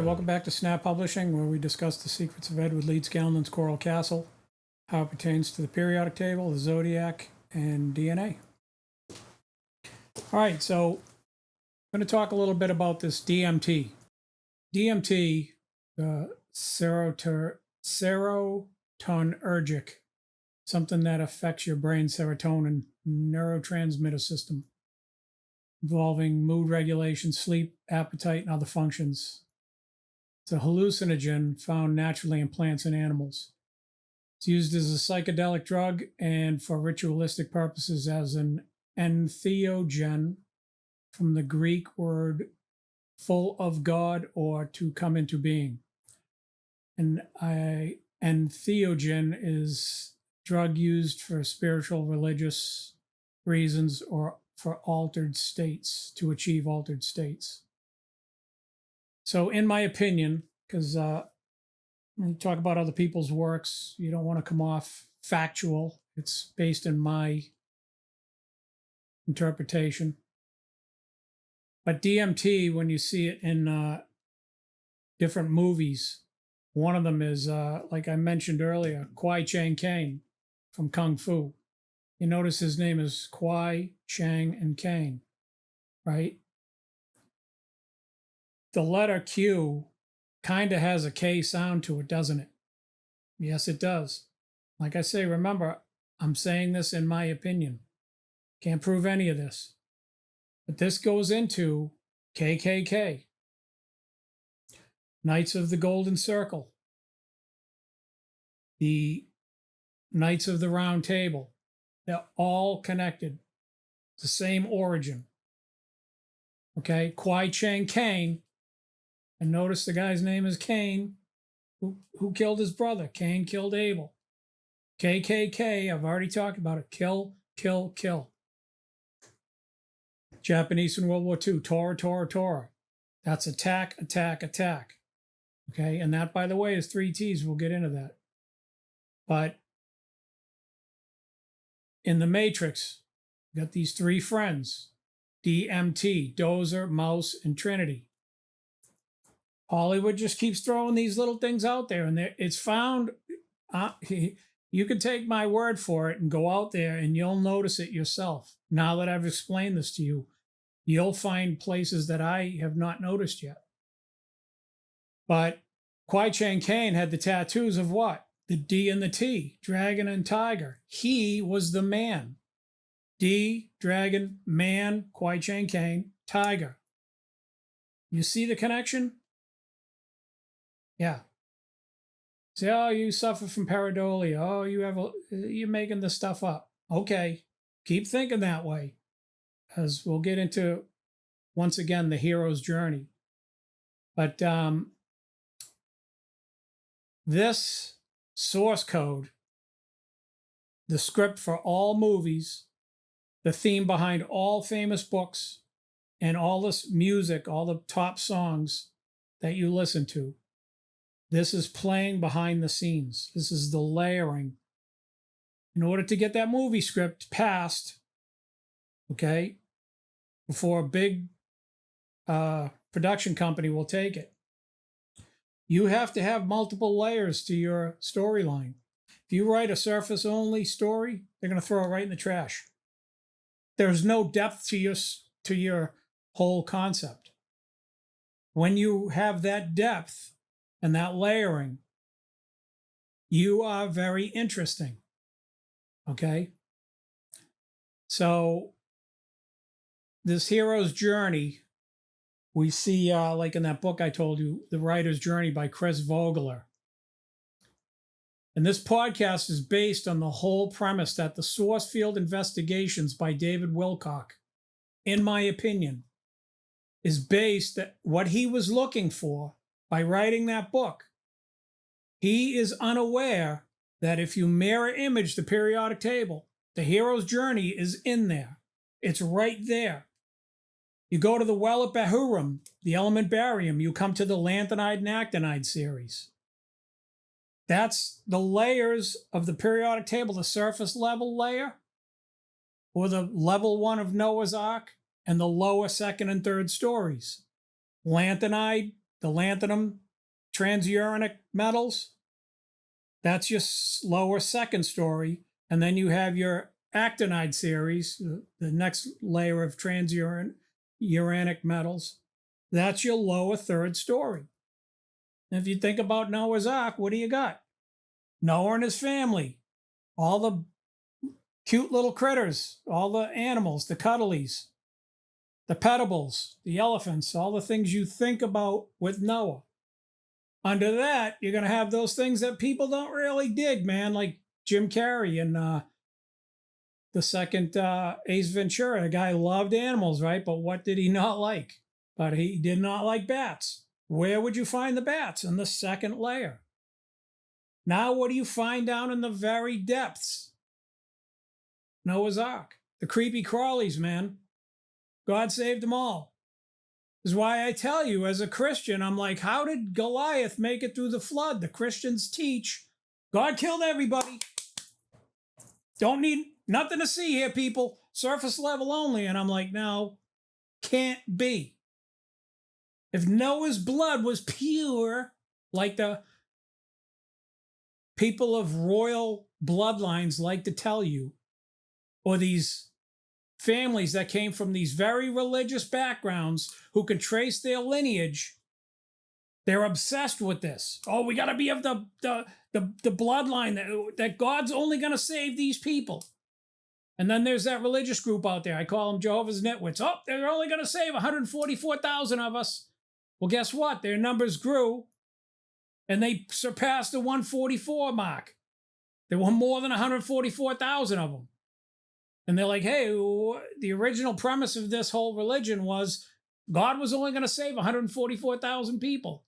welcome back to Snap Publishing, where we discuss the secrets of Edward Leeds Scanlon's Coral Castle, how it pertains to the periodic table, the zodiac, and DNA. All right, so I'm going to talk a little bit about this DMT. DMT, serotonergic, something that affects your brain serotonin neurotransmitter system, involving mood regulation, sleep, appetite, and other functions. It's a hallucinogen found naturally in plants and animals. It's used as a psychedelic drug and for ritualistic purposes as an entheogen, from the Greek word full of God or to come into being. And entheogen is drug used for spiritual, religious reasons or for altered states, to achieve altered states. So in my opinion, because when you talk about other people's works, you don't want to come off factual. It's based in my interpretation. But DMT, when you see it in different movies, one of them is, like I mentioned earlier, Kwai Chang Caine from Kung Fu. You notice his name is Kwai, Chang, and Caine, right? The letter Q kind of has a K sound to it, doesn't it? Yes, it does. Like I say, remember, I'm saying this in my opinion. Can't prove any of this. But this goes into KKK, Knights of the Golden Circle, the Knights of the Round Table. They're all connected. It's the same origin. Okay, Kwai Chang Caine. And notice the guy's name is Cain. Who killed his brother? Cain killed Abel. KKK, I've already talked about it. Kill, kill, kill. Japanese in World War II, Tora, Tora, Tora. That's attack, attack, attack. Okay, and that, by the way, is 3 T's. We'll get into that. But in the Matrix, you got these 3 friends, DMT, Dozer, Mouse, and Trinity. Hollywood just keeps throwing these little things out there, and it's found. You can take my word for it and go out there, and you'll notice it yourself. Now that I've explained this to you, you'll find places that I have not noticed yet. But Kwai Chang Caine had the tattoos of what? The D and the T, dragon and tiger. He was the man. D, dragon, man, Kwai Chang Caine, tiger. You see the connection? Yeah. Say, oh, you suffer from pareidolia. Oh, you're making this stuff up. Okay. Keep thinking that way, as we'll get into, once again, the hero's journey. But this source code, the script for all movies, the theme behind all famous books, and all this music, all the top songs that you listen to, this is playing behind the scenes. This is the layering. In order to get that movie script passed, okay, before a big production company will take it, you have to have multiple layers to your storyline. If you write a surface-only story, they're going to throw it right in the trash. There's no depth to your whole concept. When you have that depth and that layering, you are very interesting. Okay? So this hero's journey, we see, like in that book I told you, The Writer's Journey by Chris Vogler. And this podcast is based on the whole premise that the source field investigations by David Wilcock, in my opinion, is based that what he was looking for by writing that book. He is unaware that if you mirror image the periodic table, the hero's journey is in there. It's right there. You go to the well at Bahurim, the element barium, you come to the lanthanide and actinide series. That's the layers of the periodic table, the surface level layer, or the level 1 of Noah's Ark, and the lower second and third stories. Lanthanide, the lanthanum transuranic metals. That's your lower second story. And then you have your actinide series, the next layer of transuranic metals. That's your lower third story. And if you think about Noah's Ark, what do you got? Noah and his family, all the cute little critters, all the animals, the cuddlies, the petables, the elephants, all the things you think about with Noah. Under that, you're going to have those things that people don't really dig, man, like Jim Carrey and the second Ace Ventura. The guy loved animals, right? But what did he not like? But he did not like bats. Where would you find the bats? In the second layer. Now, what do you find down in the very depths? Noah's Ark. The creepy crawlies, man. God saved them all. This is why I tell you, as a Christian, I'm like, how did Goliath make it through the flood? The Christians teach God killed everybody. Don't need nothing to see here, people. Surface level only. And I'm like, no, can't be. If Noah's blood was pure, like the people of royal bloodlines like to tell you, or these families that came from these very religious backgrounds who can trace their lineage, they're obsessed with this. Oh, we got to be of the bloodline that God's only going to save these people. And then there's that religious group out there. I call them Jehovah's Nitwits. Oh, they're only going to save 144,000 of us. Well, guess what? Their numbers grew and they surpassed the 144 mark. There were more than 144,000 of them. And they're like, hey, the original premise of this whole religion was God was only going to save 144,000 people.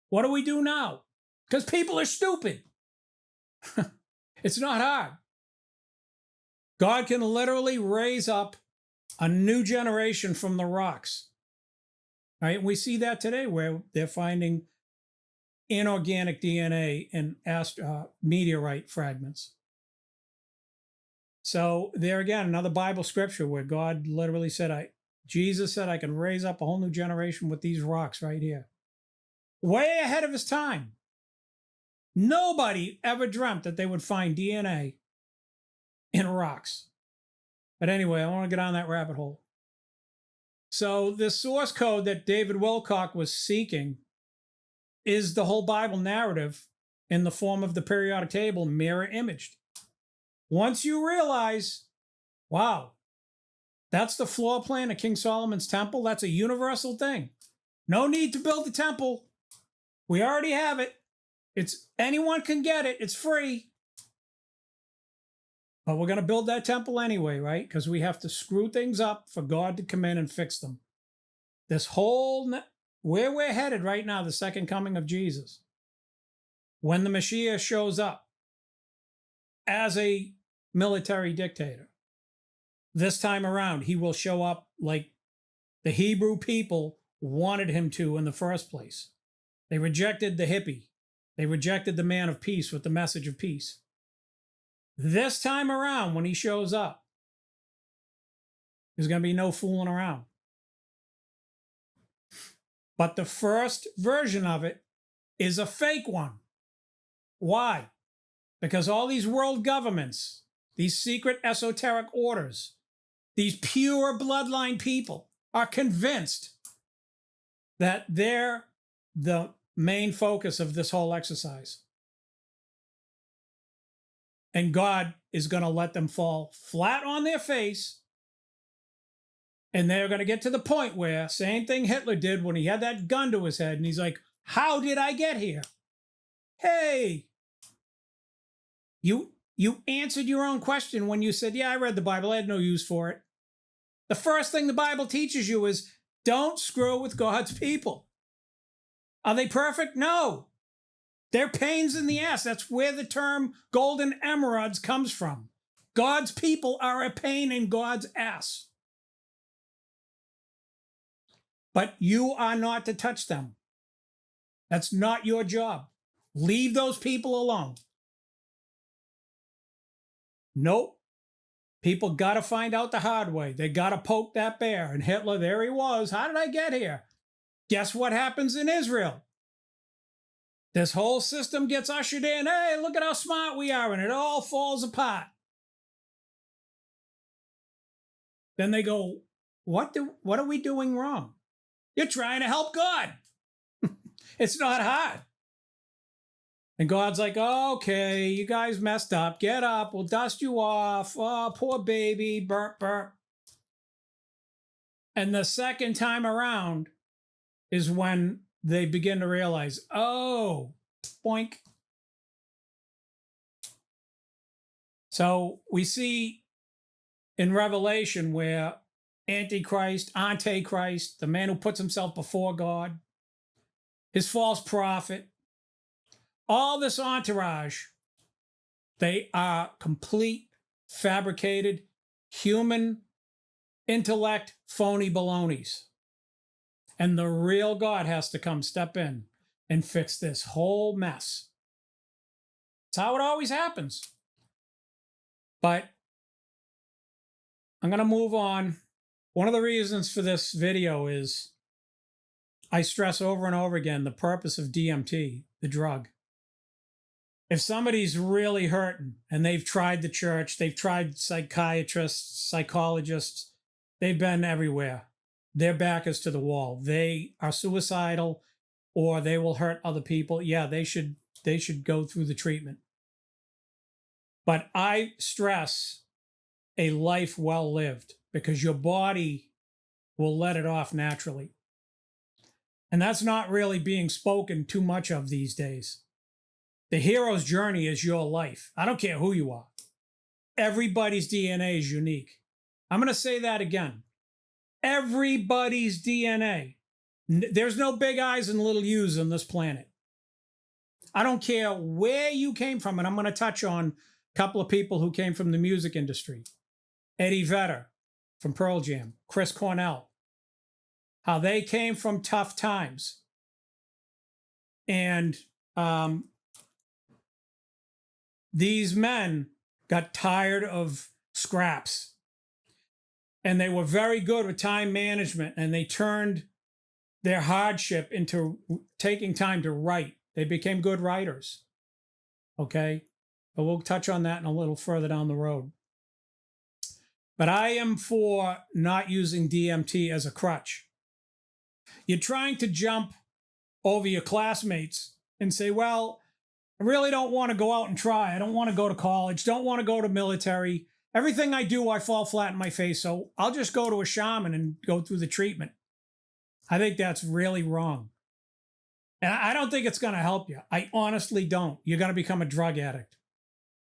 What do we do now? Because people are stupid. It's not hard. God can literally raise up a new generation from the rocks. Right? We see that today where they're finding inorganic DNA in meteorite fragments. So there again, another Bible scripture where God literally said, Jesus said, I can raise up a whole new generation with these rocks right here. Way ahead of his time. Nobody ever dreamt that they would find DNA in rocks. But anyway, I want to get on that rabbit hole. So the source code that David Wilcock was seeking is the whole Bible narrative in the form of the periodic table mirror imaged. Once you realize, wow, that's the floor plan of King Solomon's temple. That's a universal thing. No need to build the temple. We already have it. Anyone can get it. It's free. But we're going to build that temple anyway, right? Because we have to screw things up for God to come in and fix them. This whole, where we're headed right now, the second coming of Jesus, when the Messiah shows up as a military dictator, this time around, he will show up like the Hebrew people wanted him to in the first place. They rejected the hippie. They rejected the man of peace with the message of peace. This time around, when he shows up, there's going to be no fooling around. But the first version of it is a fake one. Why? Because all these world governments, these secret esoteric orders, these pure bloodline people are convinced that they're the main focus of this whole exercise. And God is going to let them fall flat on their face. And they're going to get to the point where, same thing Hitler did when he had that gun to his head. And he's like, how did I get here? Hey, you answered your own question when you said, yeah, I read the Bible. I had no use for it. The first thing the Bible teaches you is don't screw with God's people. Are they perfect? No. They're pains in the ass. That's where the term golden emeralds comes from. God's people are a pain in God's ass. But you are not to touch them. That's not your job. Leave those people alone. Nope. People got to find out the hard way. They got to poke that bear. And Hitler, there he was. How did I get here? Guess what happens in Israel? This whole system gets ushered in. Hey, look at how smart we are, and it all falls apart. Then they go, what are we doing wrong? You're trying to help God. It's not hard. And God's like, okay, you guys messed up. Get up. We'll dust you off. Oh, poor baby. Burp, burp. And the second time around is when they begin to realize, oh, boink. So we see in Revelation where Antichrist, the man who puts himself before God, his false prophet, all this entourage, they are complete, fabricated, human intellect, phony balonies. And the real God has to come step in and fix this whole mess. It's how it always happens. But I'm going to move on. One of the reasons for this video is I stress over and over again the purpose of DMT, the drug. If somebody's really hurting and they've tried the church, they've tried psychiatrists, psychologists, they've been everywhere. Their back is to the wall. They are suicidal or they will hurt other people. Yeah, they should go through the treatment. But I stress a life well lived because your body will let it off naturally. And that's not really being spoken too much of these days. The hero's journey is your life. I don't care who you are. Everybody's DNA is unique. I'm going to say that again. Everybody's DNA. There's no big I's and little U's on this planet. I don't care where you came from, and I'm going to touch on a couple of people who came from the music industry. Eddie Vedder from Pearl Jam, Chris Cornell, how they came from tough times. And these men got tired of scraps. And they were very good with time management, and they turned their hardship into taking time to write. They became good writers. Okay? But we'll touch on that in a little further down the road. But I am for not using DMT as a crutch. You're trying to jump over your classmates and say, well, I really don't want to go out and try. I don't want to go to college, don't want to go to military. Everything I do, I fall flat in my face. So I'll just go to a shaman and go through the treatment. I think that's really wrong. And I don't think it's going to help you. I honestly don't. You're going to become a drug addict.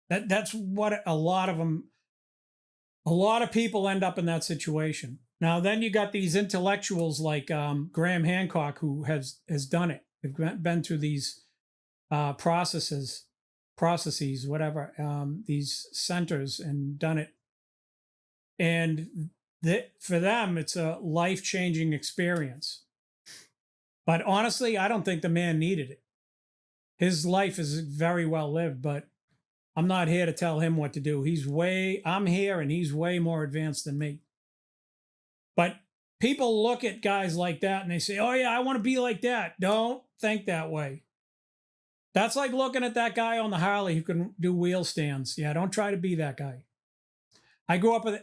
That's what a lot of people end up in that situation. Now, then you got these intellectuals like Graham Hancock, who has done it. They've been through these processes, whatever, these centers and done it. And for them, it's a life-changing experience. But honestly, I don't think the man needed it. His life is very well lived, but I'm not here to tell him what to do. I'm here and he's way more advanced than me. But people look at guys like that and they say, oh yeah, I want to be like that. Don't think that way. That's like looking at that guy on the Harley who can do wheel stands. Yeah, don't try to be that guy. I grew up with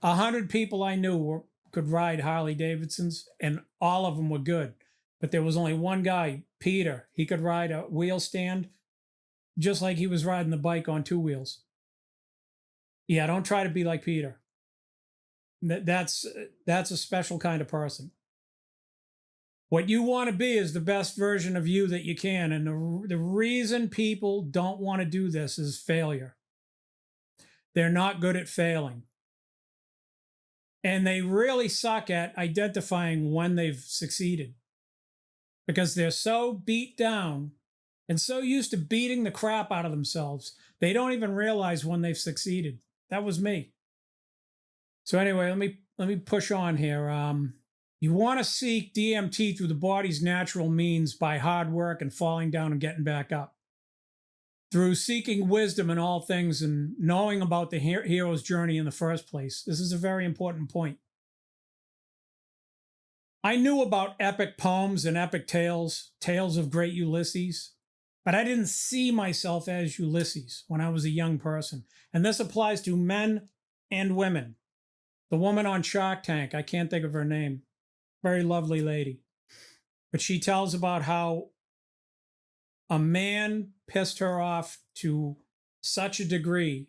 100 people I knew could ride Harley Davidsons, and all of them were good. But there was only one guy, Peter. He could ride a wheel stand just like he was riding the bike on two wheels. Yeah, don't try to be like Peter. That's a special kind of person. What you want to be is the best version of you that you can. And the reason people don't want to do this is failure. They're not good at failing. And they really suck at identifying when they've succeeded. Because they're so beat down and so used to beating the crap out of themselves, they don't even realize when they've succeeded. That was me. So anyway, let me push on here. You want to seek DMT through the body's natural means by hard work and falling down and getting back up. Through seeking wisdom in all things and knowing about the hero's journey in the first place. This is a very important point. I knew about epic poems and epic tales, tales of great Ulysses, but I didn't see myself as Ulysses when I was a young person. And this applies to men and women. The woman on Shark Tank, I can't think of her name, very lovely lady, but she tells about how a man pissed her off to such a degree,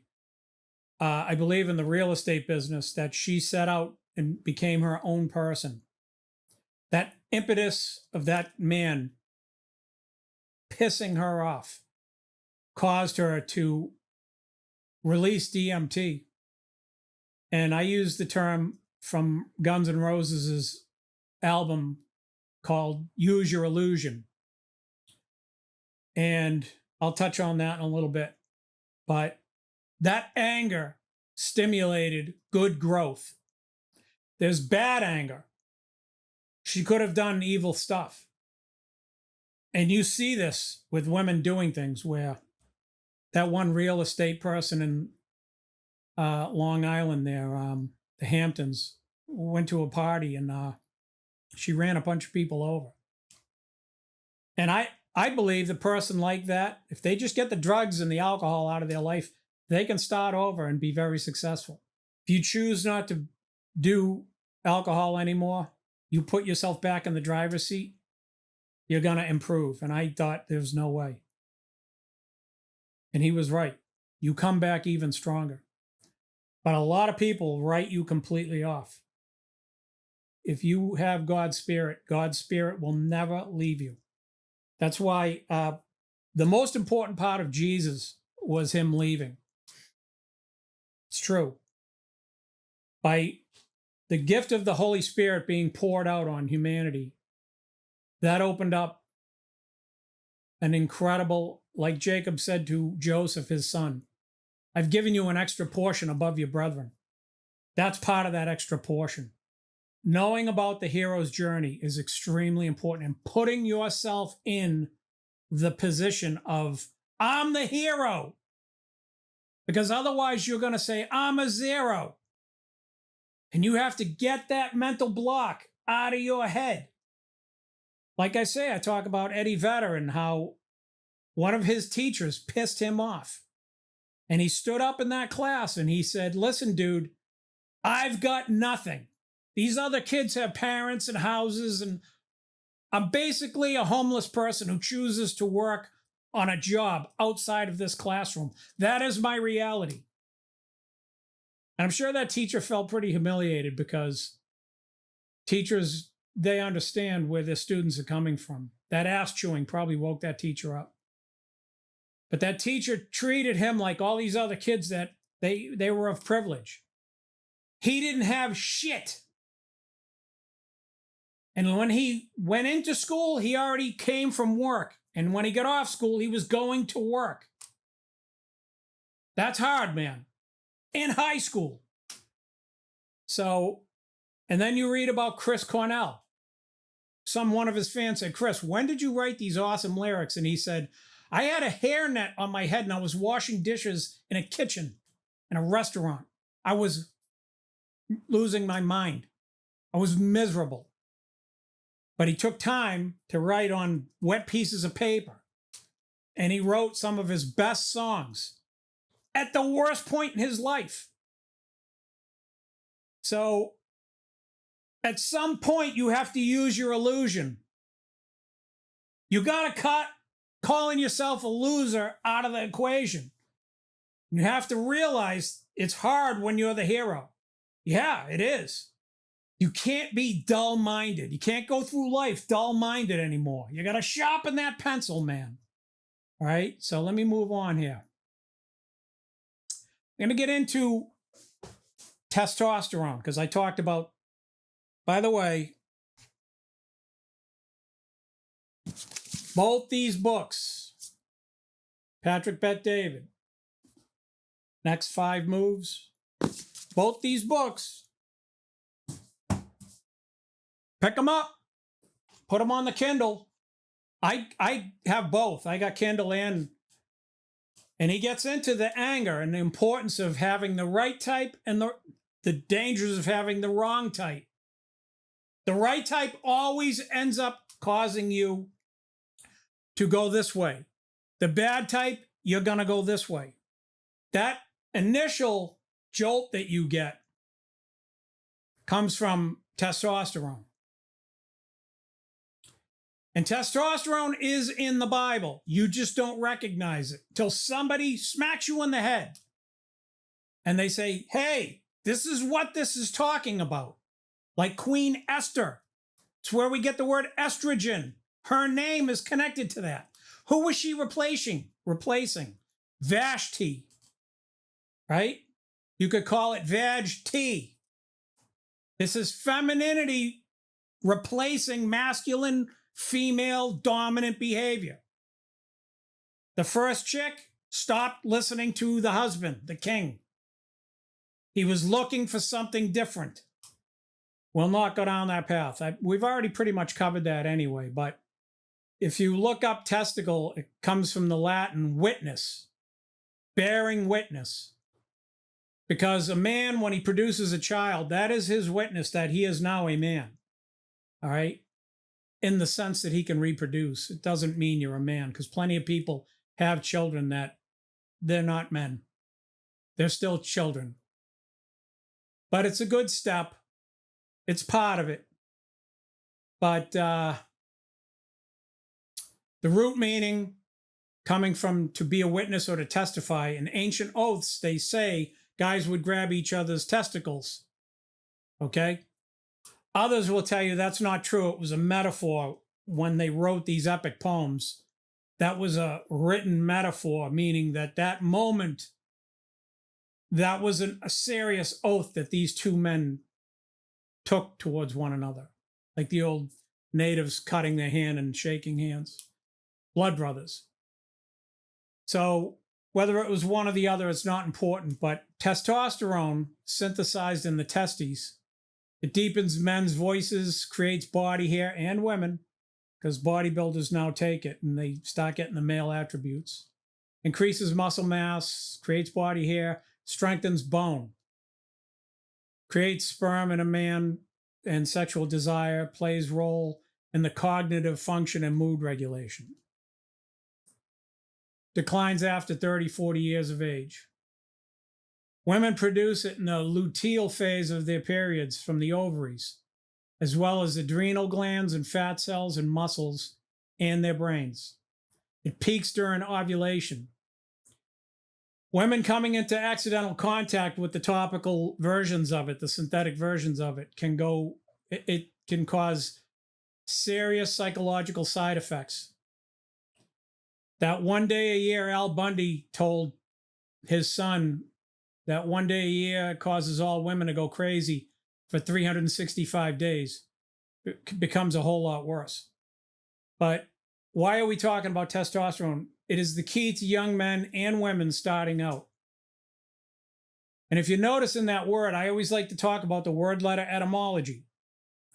I believe in the real estate business, that she set out and became her own person. That impetus of that man pissing her off caused her to release DMT. And I use the term from Guns N' Roses' album called Use Your Illusion. And I'll touch on that in a little bit. But that anger stimulated good growth. There's bad anger. She could have done evil stuff. And you see this with women doing things, where that one real estate person in Long Island there, the Hamptons, went to a party and she ran a bunch of people over. And I believe the person like that, if they just get the drugs and the alcohol out of their life, they can start over and be very successful. If you choose not to do alcohol anymore, you put yourself back in the driver's seat, you're going to improve. And I thought there was no way. And he was right. You come back even stronger. But a lot of people write you completely off. If you have God's Spirit will never leave you. That's why the most important part of Jesus was him leaving. It's true. By the gift of the Holy Spirit being poured out on humanity, that opened up an incredible, like Jacob said to Joseph, his son, I've given you an extra portion above your brethren. That's part of that extra portion. Knowing about the hero's journey is extremely important, and putting yourself in the position of, I'm the hero. Because otherwise you're going to say, I'm a zero. And you have to get that mental block out of your head. Like I say, I talk about Eddie Vedder and how one of his teachers pissed him off. And he stood up in that class and he said, listen, dude, I've got nothing. These other kids have parents and houses, and I'm basically a homeless person who chooses to work on a job outside of this classroom. That is my reality. And I'm sure that teacher felt pretty humiliated, because teachers, they understand where their students are coming from. That ass chewing probably woke that teacher up. But that teacher treated him like all these other kids that they were of privilege. He didn't have shit. And when he went into school, he already came from work. And when he got off school, he was going to work. That's hard, man. In high school. So, and then you read about Chris Cornell. One of his fans said, Chris, when did you write these awesome lyrics? And he said, I had a hairnet on my head and I was washing dishes in a kitchen in a restaurant. I was losing my mind. I was miserable. But he took time to write on wet pieces of paper. And he wrote some of his best songs at the worst point in his life. So at some point, you have to use your illusion. You got to cut calling yourself a loser out of the equation. You have to realize it's hard when you're the hero. Yeah, it is. You can't be dull-minded. You can't go through life dull-minded anymore. You got to sharpen that pencil, man. All right, so let me move on here. I'm going to get into testosterone, because I talked about, by the way, both these books, Patrick Bet David, Next 5 Moves, both these books, pick them up, put them on the Kindle. I have both. I got Kindle and he gets into the anger and the importance of having the right type and the dangers of having the wrong type. The right type always ends up causing you to go this way. The bad type, you're going to go this way. That initial jolt that you get comes from testosterone. And testosterone is in the Bible. You just don't recognize it till somebody smacks you in the head and they say, hey, this is what this is talking about. Like Queen Esther. It's where we get the word estrogen. Her name is connected to that. Who was she replacing? Vashti, right? You could call it Vag-T. This is femininity replacing masculine, female, dominant behavior. The first chick stopped listening to the husband, the king. He was looking for something different. We'll not go down that path. We've already pretty much covered that anyway, but if you look up testicle, it comes from the Latin witness, bearing witness. Because a man, when he produces a child, that is his witness that he is now a man. All right? In the sense that he can reproduce. It doesn't mean you're a man, because plenty of people have children that they're not men. They're still children. But it's a good step. It's part of it. But the root meaning coming from to be a witness or to testify. In ancient oaths, they say guys would grab each other's testicles. Okay? Others will tell you that's not true. It was a metaphor when they wrote these epic poems. That was a written metaphor, meaning that moment, that was a serious oath that these two men took towards one another. Like the old natives cutting their hand and shaking hands. Blood brothers. So whether it was one or the other, it's not important, but testosterone synthesized in the testes, it deepens men's voices, creates body hair and women, because bodybuilders now take it and they start getting the male attributes, increases muscle mass, creates body hair, strengthens bone, creates sperm in a man and sexual desire, plays role in the cognitive function and mood regulation. Declines after 30, 40 years of age. Women produce it in the luteal phase of their periods from the ovaries, as well as adrenal glands and fat cells and muscles and their brains. It peaks during ovulation. Women coming into accidental contact with the topical versions of it, the synthetic versions of it, it can cause serious psychological side effects. That one day a year, Al Bundy told his son that one day a year causes all women to go crazy for 365 days. It becomes a whole lot worse. But why are we talking about testosterone? It is the key to young men and women starting out. And if you notice in that word, I always like to talk about the word letter etymology.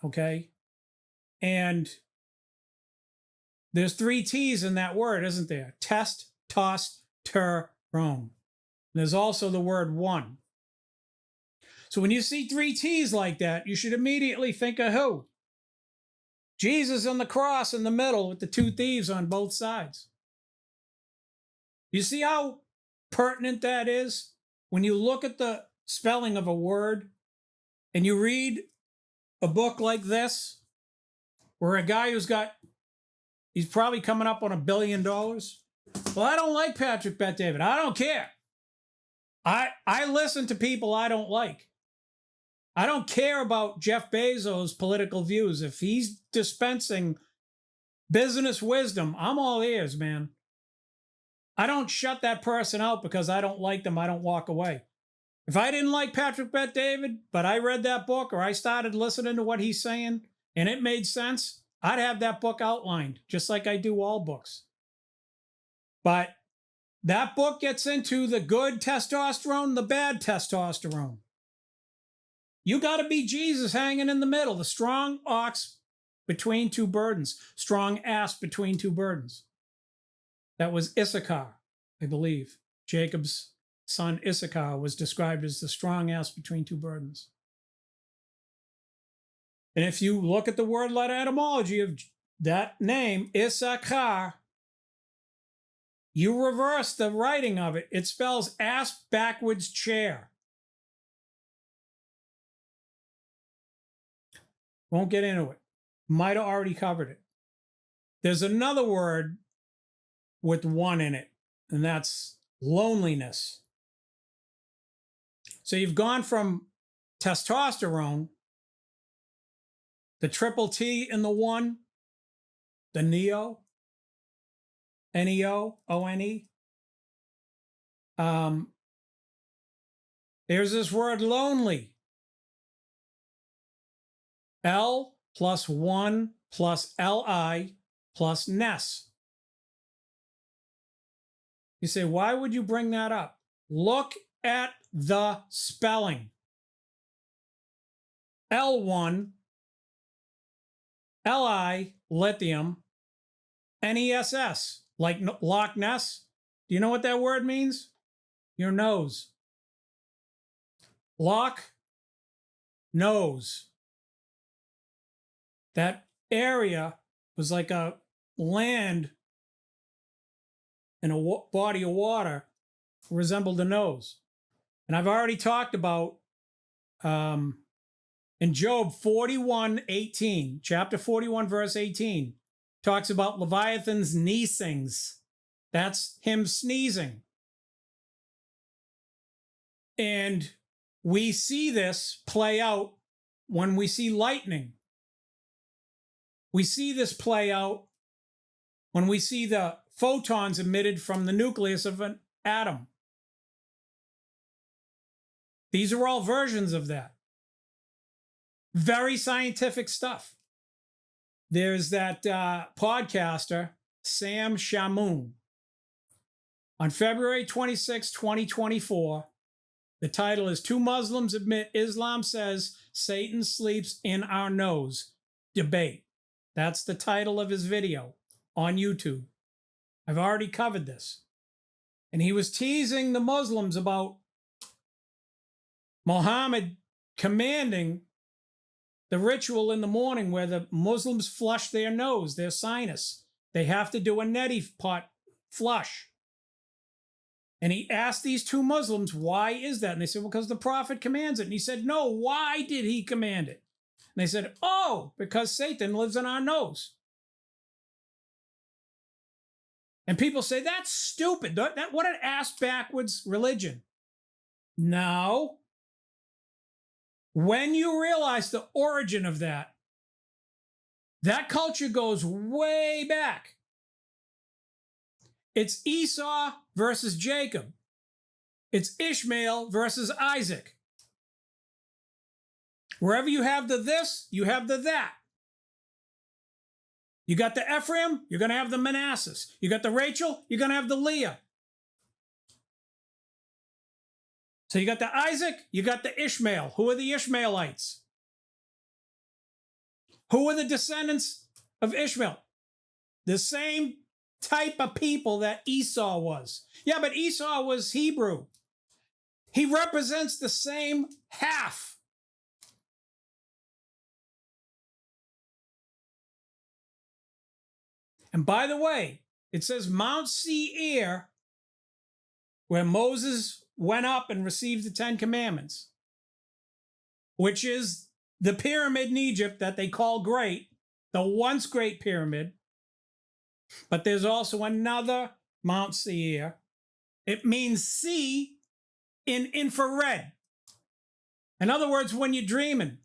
Okay? And there's 3 T's in that word, isn't there? Test, toss, ter, rome. There's also the word one. So when you see 3 T's like that, you should immediately think of who? Jesus on the cross in the middle with the 2 thieves on both sides. You see how pertinent that is? When you look at the spelling of a word and you read a book like this, where a guy he's probably coming up on $1 billion. Well, I don't like Patrick Bet-David. I don't care. I listen to people I don't like. I don't care about Jeff Bezos' political views. If he's dispensing business wisdom, I'm all ears, man. I don't shut that person out because I don't like them. I don't walk away. If I didn't like Patrick Bet-David, but I read that book or I started listening to what he's saying and it made sense, I'd have that book outlined, just like I do all books. But that book gets into the good testosterone, the bad testosterone. You got to be Jesus hanging in the middle, the strong ox between 2 burdens, strong ass between 2 burdens. That was Issachar, I believe. Jacob's son Issachar was described as the strong ass between 2 burdens. And if you look at the word letter etymology of that name, Issachar, you reverse the writing of it. It spells ass backwards chair. Won't get into it. Might have already covered it. There's another word with one in it, and that's loneliness. So you've gone from testosterone, the triple T in the one, the neo, Neo, O-N-E. There's this word lonely. L plus 1 plus L-I plus ness. You say, why would you bring that up? Look at the spelling. L1, Li, lithium, Ness, like Loch Ness. Do you know what that word means? Your nose. Loch, nose. That area was like a land and a body of water resembled a nose. And I've already talked about in Job 41:18, chapter 41, verse 18, talks about Leviathan's neesings. That's him sneezing. And we see this play out when we see lightning. We see this play out when we see the photons emitted from the nucleus of an atom. These are all versions of that. Very scientific stuff. There's that podcaster, Sam Shamoun. On February 26, 2024, the title is Two Muslims Admit Islam Says Satan Sleeps in Our Nose. Debate. That's the title of his video on YouTube. I've already covered this. And he was teasing the Muslims about Muhammad commanding the ritual in the morning where the Muslims flush their nose, their sinus. They have to do a neti pot flush. And he asked these two Muslims, why is that? And they said, well, because the Prophet commands it. And he said, no, why did he command it? And they said, oh, because Satan lives in our nose. And people say, that's stupid. What an ass backwards religion. No. When you realize the origin of that culture goes way back. It's Esau versus Jacob. It's Ishmael versus Isaac. Wherever you have the this, you have the that. You got the Ephraim, you're going to have the Manasseh. You got the Rachel, you're going to have the Leah. So you got the Isaac, you got the Ishmael. Who are the Ishmaelites? Who are the descendants of Ishmael? The same type of people that Esau was. Yeah, but Esau was Hebrew. He represents the same half. And by the way, it says Mount Seir, where Moses went up and received the 10 Commandments, which is the pyramid in Egypt that they call great, the once great pyramid. But there's also another Mount Seir. It means see in infrared. In other words, when you're dreaming.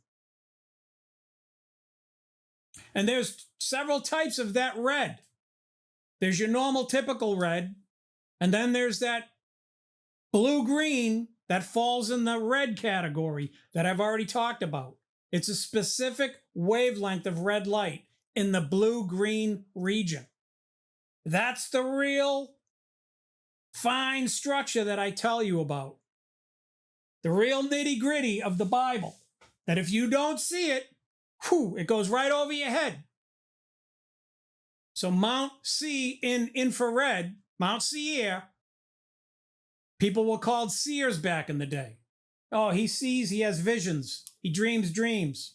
And there's several types of that red. There's your normal typical red. And then there's that blue-green that falls in the red category that I've already talked about. It's a specific wavelength of red light in the blue-green region. That's the real fine structure that I tell you about. The real nitty-gritty of the Bible. That if you don't see it, it goes right over your head. So Mount C in infrared, Mount Seir, people were called seers back in the day. Oh, he sees, he has visions. He dreams dreams.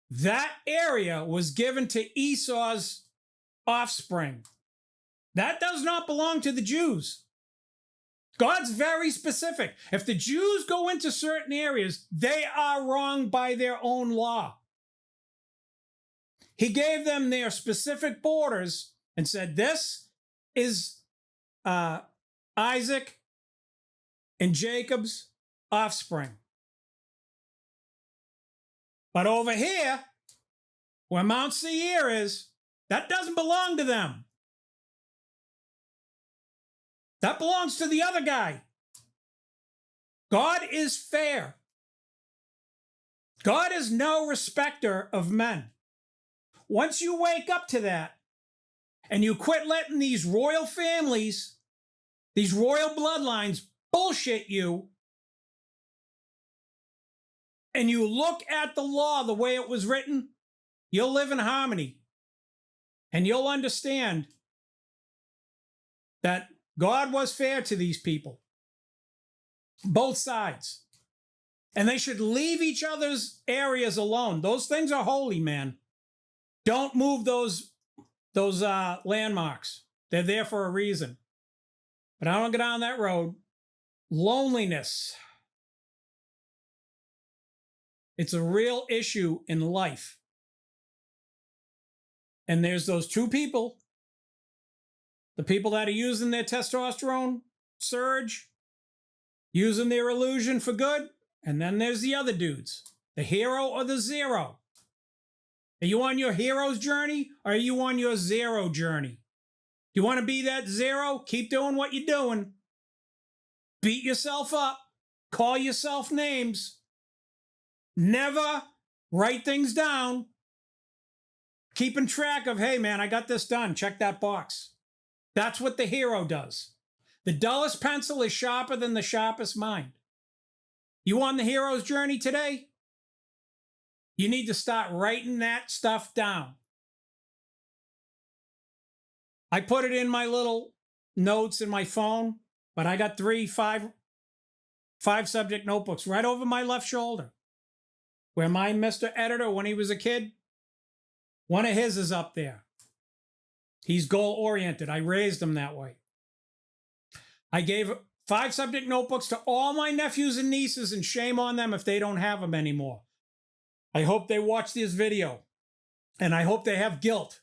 that area was given to Esau's offspring. That does not belong to the Jews. God's very specific. If the Jews go into certain areas, they are wrong by their own law. He gave them their specific borders and said, this is Isaac and Jacob's offspring. But over here, where Mount Seir is, that doesn't belong to them. That belongs to the other guy. God is fair. God is no respecter of men. Once you wake up to that and you quit letting these royal families, these royal bloodlines bullshit you, and you look at the law the way it was written, you'll live in harmony. And you'll understand that God was fair to these people, both sides. And they should leave each other's areas alone. Those things are holy, man. Don't move those landmarks. They're there for a reason. But I don't get down that road. Loneliness. It's a real issue in life. And there's those two people. The people that are using their testosterone surge, using their illusion for good. And then there's the other dudes, the hero or the zero. Are you on your hero's journey or are you on your zero journey? Do you want to be that zero? Keep doing what you're doing. Beat yourself up. Call yourself names. Never write things down. Keeping track of, hey man, I got this done. Check that box. That's what the hero does. The dullest pencil is sharper than the sharpest mind. You on the hero's journey today? You need to start writing that stuff down. I put it in my little notes in my phone, but I got five subject notebooks right over my left shoulder. Where my Mr. Editor, when he was a kid, one of his is up there. He's goal-oriented. I raised him that way. I gave 5 subject notebooks to all my nephews and nieces, and shame on them if they don't have them anymore. I hope they watch this video, and I hope they have guilt,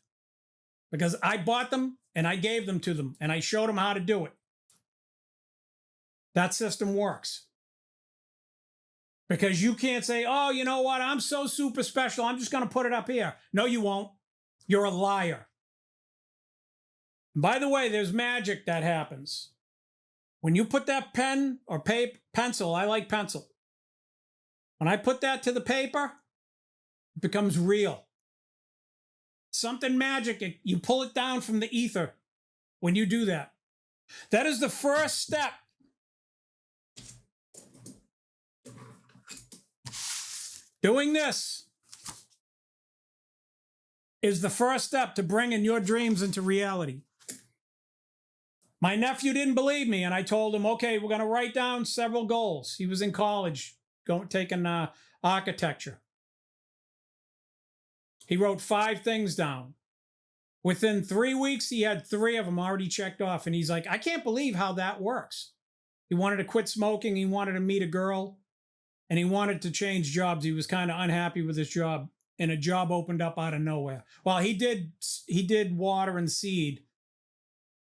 because I bought them, and I gave them to them, and I showed them how to do it. That system works. Because you can't say, oh, you know what? I'm so super special. I'm just going to put it up here. No, you won't. You're a liar. By the way, there's magic that happens. When you put that pen or pencil, I like pencil. When I put that to the paper, it becomes real. Something magic. You pull it down from the ether when you do that. That is the first step. Doing this is the first step to bringing your dreams into reality. My nephew didn't believe me, and I told him, okay, we're going to write down several goals. He was in college, taking architecture. He wrote 5 things down. Within 3 weeks, he had 3 of them already checked off, and he's like, I can't believe how that works. He wanted to quit smoking. He wanted to meet a girl. And he wanted to change jobs. He was kind of unhappy with his job, and a job opened up out of nowhere. Well, he did water and seed.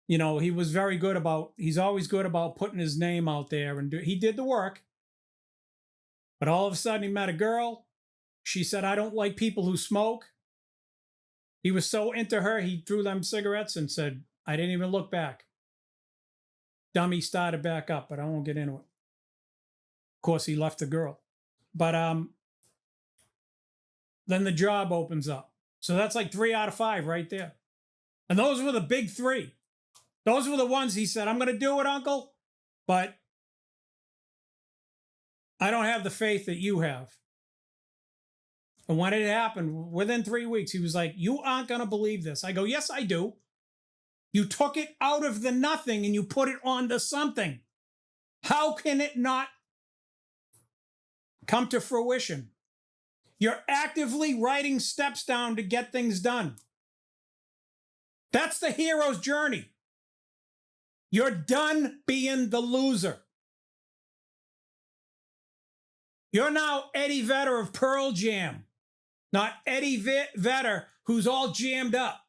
You know, he was very good he's always good about putting his name out there, and he did the work. But all of a sudden he met a girl. She said, I don't like people who smoke. He was so into her, he threw them cigarettes and said, I didn't even look back. Dummy started back up, but I won't get into it. Of course, he left the girl. But then the job opens up. So that's like 3 out of 5 right there. And those were the big 3. Those were the ones he said, I'm going to do it, Uncle, but I don't have the faith that you have. And when it happened, within 3 weeks, he was like, you aren't going to believe this. I go, yes, I do. You took it out of the nothing and you put it onto something. How can it not come to fruition? You're actively writing steps down to get things done. That's the hero's journey. You're done being the loser. You're now Eddie Vedder of Pearl Jam, not Eddie Vedder who's all jammed up.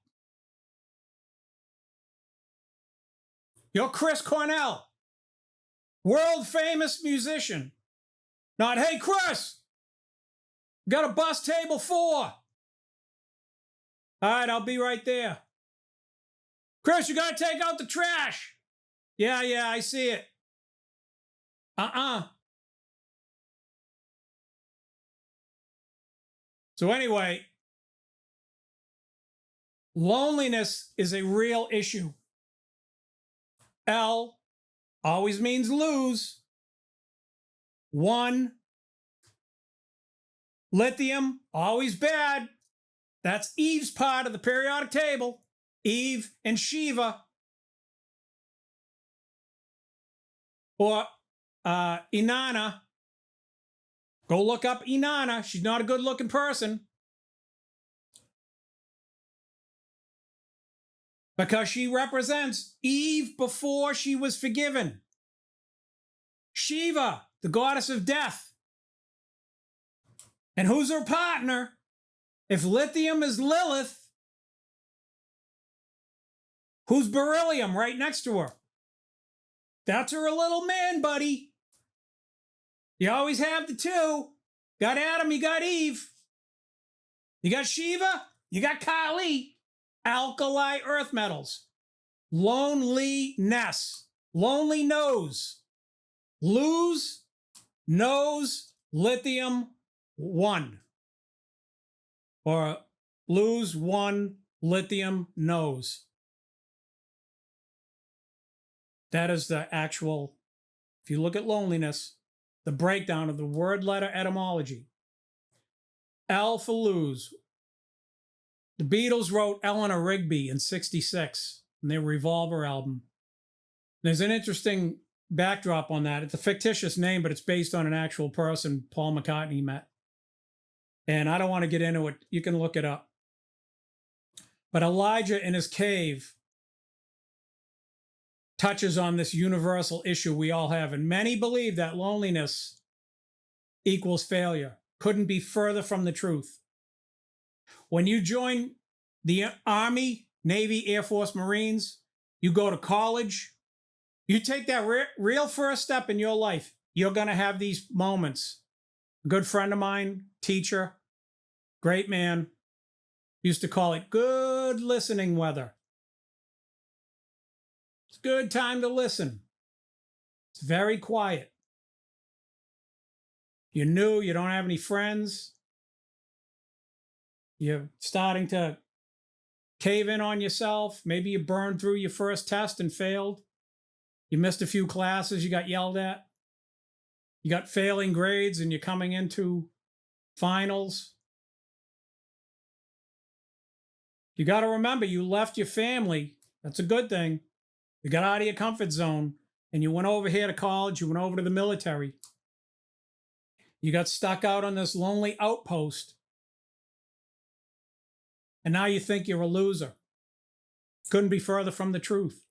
You're Chris Cornell, world famous musician. Not, hey, Chris, got a bus table 4. All right, I'll be right there. Chris, you got to take out the trash. Yeah, I see it. So anyway, loneliness is a real issue. L always means lose. 1. Lithium, always bad. That's Eve's part of the periodic table. Eve and Shiva. Or Inanna. Go look up Inanna. She's not a good-looking person. Because she represents Eve before she was forgiven. Shiva, the goddess of death. And who's her partner? If lithium is Lilith, who's beryllium right next to her? That's her little man buddy. You always have the 2. Got Adam, you got Eve. You got Shiva, you got Kali. Alkali earth metals. Loneliness. Lonely nose. Lose, nose, lithium, 1. Or lose 1, lithium, nose. That is the actual, if you look at loneliness, the breakdown of the word letter etymology. L for lose. The Beatles wrote Eleanor Rigby in '66 in their Revolver album. There's an interesting backdrop on that. It's a fictitious name, but it's based on an actual person Paul McCartney met. And I don't want to get into it. You can look it up. But Elijah in his cave touches on this universal issue we all have. And many believe that loneliness equals failure. Couldn't be further from the truth. When you join the Army, Navy, Air Force, Marines, you go to college, you take that real first step in your life, you're going to have these moments. A good friend of mine, teacher, great man, used to call it good listening weather. It's a good time to listen. It's very quiet. You're new, you don't have any friends. You're starting to cave in on yourself. Maybe you burned through your first test and failed. You missed a few classes, you got yelled at. You got failing grades and you're coming into finals. You got to remember, you left your family. That's a good thing. You got out of your comfort zone and you went over here to college. You went over to the military. You got stuck out on this lonely outpost. And now you think you're a loser. Couldn't be further from the truth.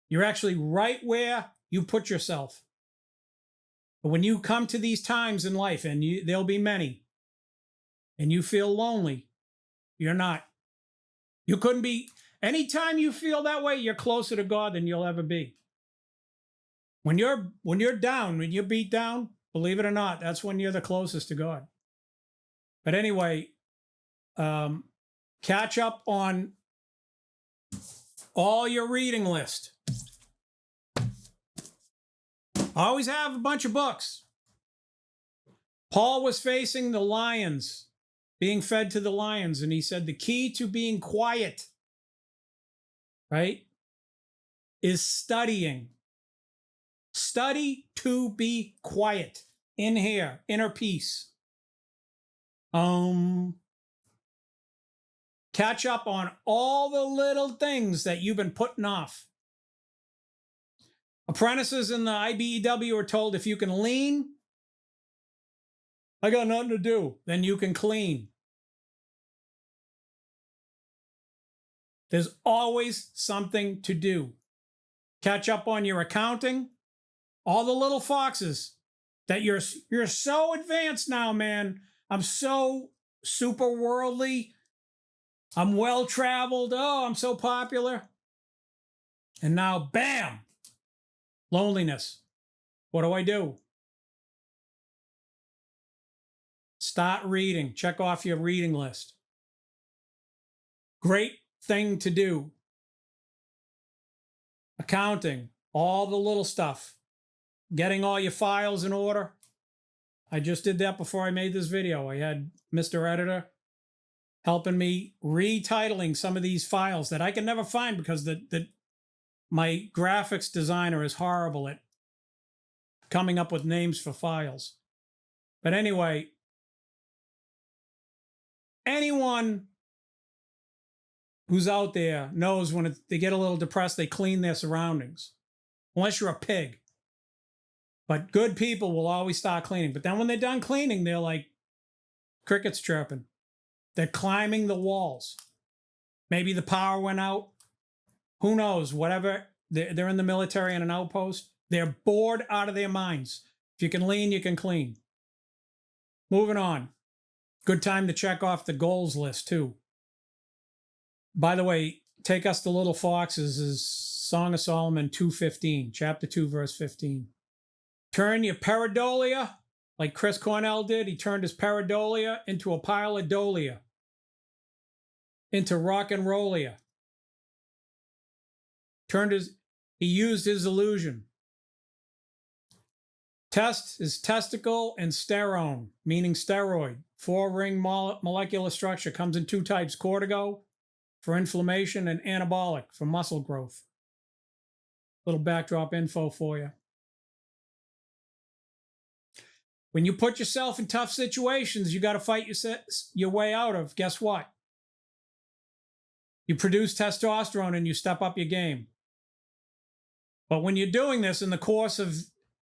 You're actually right where you put yourself. But when you come to these times in life, and there'll be many, and you feel lonely, you're not. You couldn't be. Anytime you feel that way, you're closer to God than you'll ever be. When you're down, when you're beat down, believe it or not, that's when you're the closest to God. But anyway, catch up on all your reading list. Always have a bunch of books. Paul was facing the lions, being fed to the lions, and he said the key to being quiet, right, is studying. Study to be quiet. In here, inner peace. Catch up on all the little things that you've been putting off. Apprentices in the IBEW are told if you can lean I got nothing to do. Then you can clean. There's always something to do. Catch up on your accounting. All the little foxes that you're so advanced now, man. I'm so super worldly. I'm well traveled. Oh, I'm so popular. And now, bam, loneliness. What do? Start reading. Check off your reading list. Great thing to do. Accounting, all the little stuff. Getting all your files in order. I just did that before I made this video. I had Mr. Editor helping me retitling some of these files that I can never find because my graphics designer is horrible at coming up with names for files. But anyway, anyone who's out there knows when they get a little depressed, they clean their surroundings. Unless you're a pig. But good people will always start cleaning. But then when they're done cleaning, they're like crickets chirping. They're climbing the walls. Maybe the power went out. Who knows? Whatever. They're in the military in an outpost. They're bored out of their minds. If you can lean, you can clean. Moving on. Good time to check off the goals list, too. By the way, Take Us to Little Foxes is Song of Solomon 2:15, chapter 2, verse 15. Turn your pareidolia, like Chris Cornell did. He turned his pareidolia into a pile of dolia, into rock and rollia. He used his illusion. Test is testicle and sterone, meaning steroid. 4-ring molecular structure, comes in 2 types, cortico for inflammation and anabolic for muscle growth. Little backdrop info for you. When you put yourself in tough situations, you got to fight your way out of, guess what? You produce testosterone and you step up your game. But when you're doing this, in the course of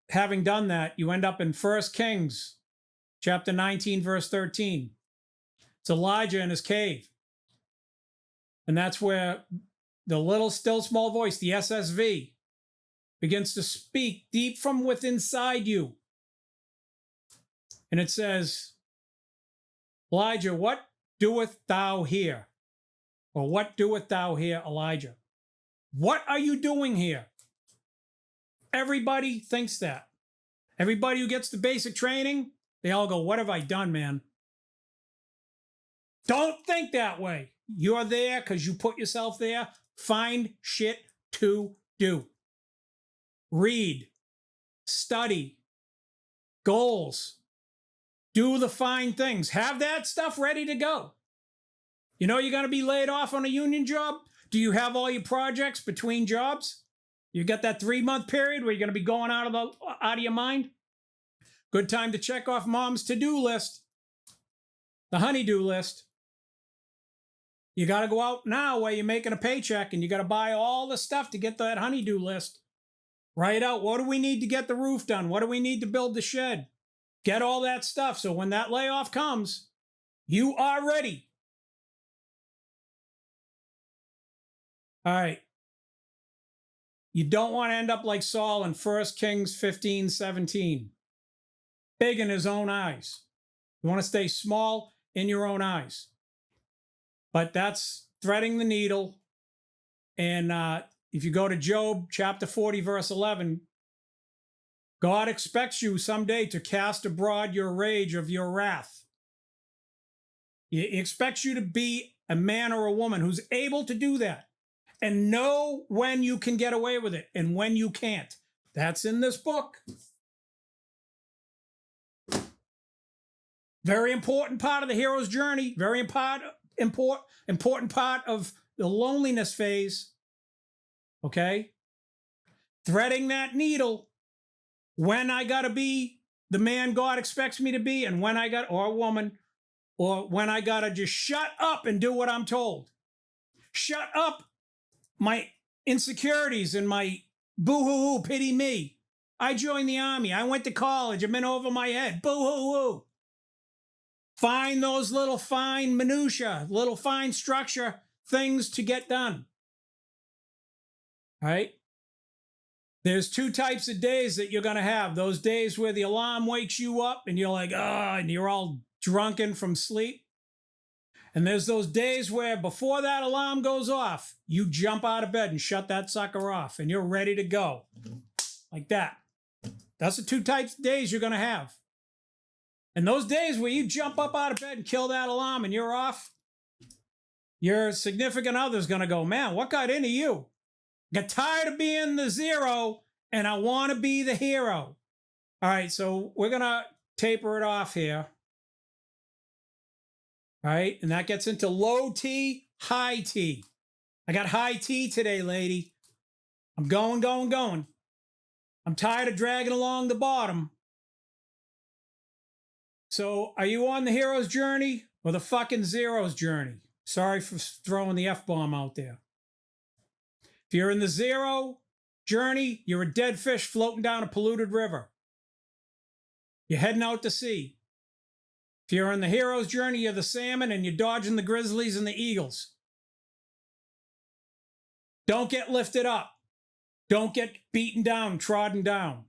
having done that, you end up in 1 Kings, chapter 19, verse 13. It's Elijah in his cave. And that's where the little still small voice, the SSV, begins to speak deep from within inside you. And it says, Elijah, what doeth thou here? Or what doeth thou here, Elijah? What are you doing here? Everybody thinks that. Everybody who gets the basic training, they all go, what have I done, man? Don't think that way. You're there because you put yourself there. Find shit to do. Read. Study. Goals. Do the fine things. Have that stuff ready to go. You know you're going to be laid off on a union job? Do you have all your projects between jobs? You got that 3-month period where you're going to be going out of your mind? Good time to check off mom's to-do list. The honey-do list. You got to go out now while you're making a paycheck and you got to buy all the stuff to get that honey-do list. Write out, what do we need to get the roof done? What do we need to build the shed? Get all that stuff so when that layoff comes, you are ready. All right. You don't want to end up like Saul in 1 Kings 15:17. Big in his own eyes. You want to stay small in your own eyes. But that's threading the needle. And if you go to Job chapter 40, verse 11, God expects you someday to cast abroad your rage of your wrath. He expects you to be a man or a woman who's able to do that and know when you can get away with it and when you can't. That's in this book. Very important part of the hero's journey. Very important part of the loneliness phase. Okay? Threading that needle. When I got to be the man God expects me to be, and when I got, or a woman, or when I got to just shut up and do what I'm told. Shut up my insecurities and my boo-hoo-hoo, pity me. I joined the army. I went to college. I'm in over my head. Boo-hoo-hoo. Find those little fine minutia, little fine structure things to get done. All right? There's two types of days that you're going to have. Those days where the alarm wakes you up and you're like, and you're all drunken from sleep. And there's those days where before that alarm goes off, you jump out of bed and shut that sucker off and you're ready to go. Like that. That's the two types of days you're going to have. And those days where you jump up out of bed and kill that alarm and you're off, your significant other's going to go, man, what got into you? Got tired of being the zero and I want to be the hero. All right, so we're going to taper it off here. All right, and that gets into low T, high T. I got high T today, lady. I'm going. I'm tired of dragging along the bottom. So are you on the hero's journey or the fucking zero's journey? Sorry for throwing the F-bomb out there. If you're in the zero journey, you're a dead fish floating down a polluted river. You're heading out to sea. If you're on the hero's journey, you're the salmon and you're dodging the grizzlies and the eagles. Don't get lifted up. Don't get beaten down, trodden down.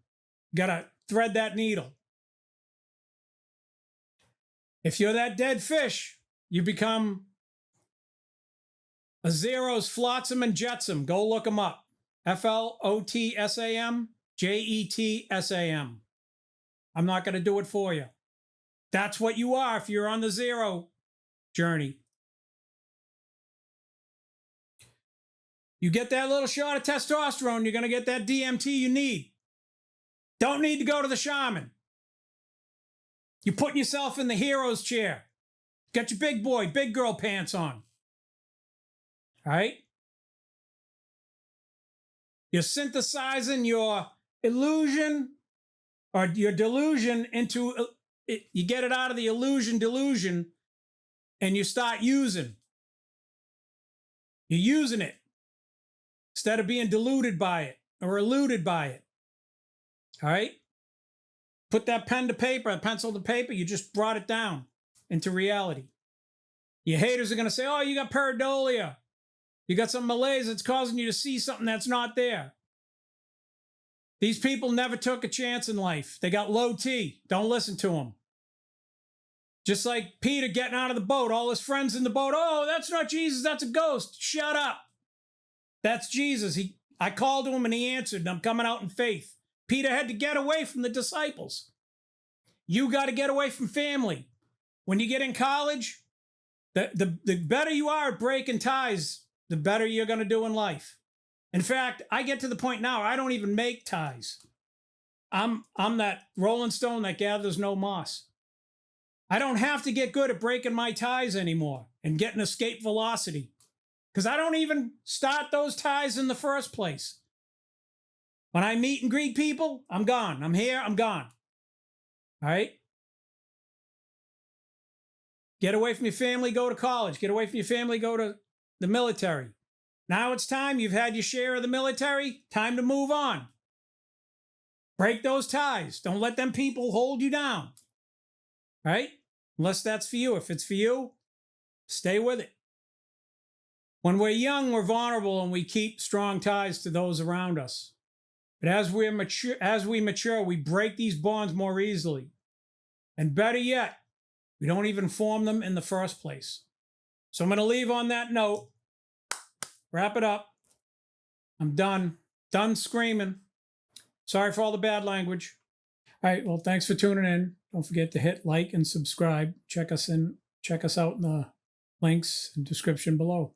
Gotta thread that needle. If you're that dead fish, you become a zero's flotsam and jetsam. Go look them up. FLOTSAM, JETSAM. I'm not going to do it for you. That's what you are if you're on the zero journey. You get that little shot of testosterone, you're going to get that DMT you need. Don't need to go to the shaman. You're putting yourself in the hero's chair. Got your big boy, big girl pants on. All right? You're synthesizing your illusion or your delusion into, you get it out of the delusion, and you start using. You're using it instead of being deluded by it or eluded by it. All right? Put that pen to paper, pencil to paper, you just brought it down into reality. Your haters are going to say, oh, you got pareidolia. You got some malaise that's causing you to see something that's not there. These people never took a chance in life. They got low T. Don't listen to them. Just like Peter getting out of the boat, all his friends in the boat, oh, that's not Jesus, that's a ghost. Shut up. That's Jesus. I called to him and he answered, and I'm coming out in faith. Peter had to get away from the disciples. You got to get away from family. When you get in college, the better you are at breaking ties, the better you're going to do in life. In fact, I get to the point now, I don't even make ties. I'm that Rolling Stone that gathers no moss. I don't have to get good at breaking my ties anymore and getting escape velocity because I don't even start those ties in the first place. When I meet and greet people, I'm gone. I'm here, I'm gone. All right? Get away from your family, go to college. Get away from your family, go to the military. Now it's time. You've had your share of the military. Time to move on. Break those ties. Don't let them people hold you down. Right? Unless that's for you. If it's for you, stay with it. When we're young, we're vulnerable and we keep strong ties to those around us. But as we mature, we break these bonds more easily. And better yet, we don't even form them in the first place. So I'm going to leave on that note. Wrap it up. I'm done. Done screaming. Sorry for all the bad language. All right. Well, thanks for tuning in. Don't forget to hit like and subscribe. Check us out in the links and description below.